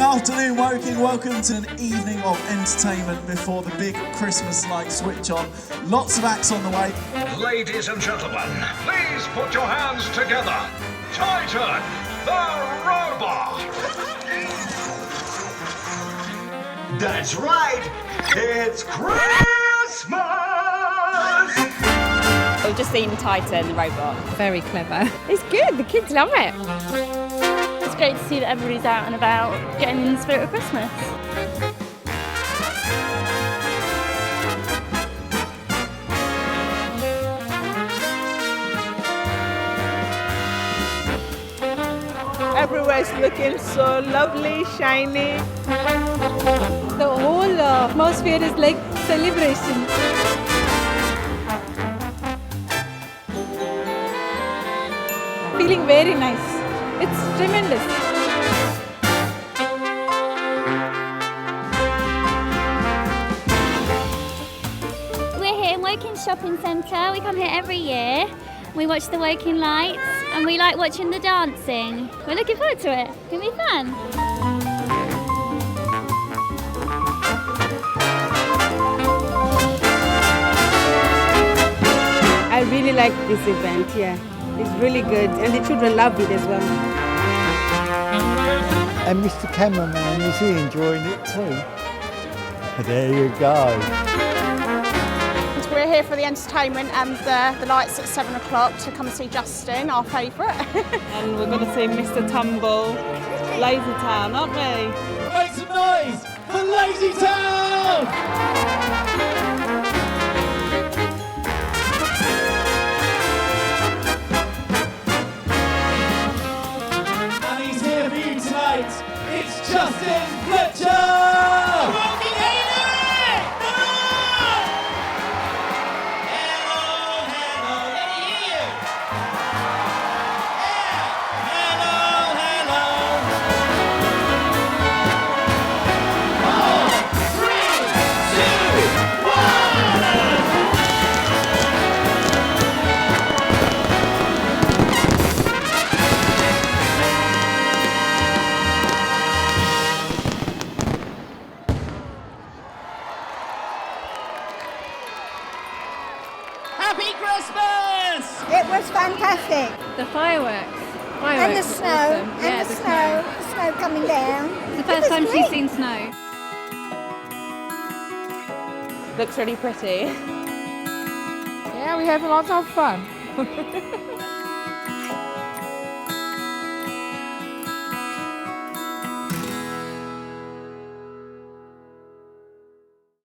afternoon, Woking. Welcome to an evening of entertainment before the big Christmas lights switch on. Lots of acts on the way. Ladies and gentlemen, please put your hands together. Titan, the robot. That's right, it's Christmas! We've just seen Titan, the robot. Very clever. It's good, the kids love it. It's great to see that everybody's out and about, getting in the spirit of Christmas. Everywhere's looking so lovely, shiny. The whole atmosphere is like celebration. Feeling very nice. It's tremendous. We're here in Woking Shopping Centre. We come here every year. We watch the Woking lights and we like watching the dancing. We're looking forward to it. It's going to be fun. I really like this event, yeah. It's really good and the children love it as well. And Mr Cameraman, is he enjoying it too? There you go. We're here for the entertainment and the lights at 7 o'clock to come and see Justin, our favourite. And we're going to see Mr Tumble, Lazy Town, aren't we? Make some noise for Lazy Town! And he's here for you tonight. It's Justin Fletcher! Happy Christmas! It was fantastic. The fireworks. And the snow, Awesome. and the snow coming down. It's the first time she's seen snow. Looks really pretty. Yeah, we have a lot of fun.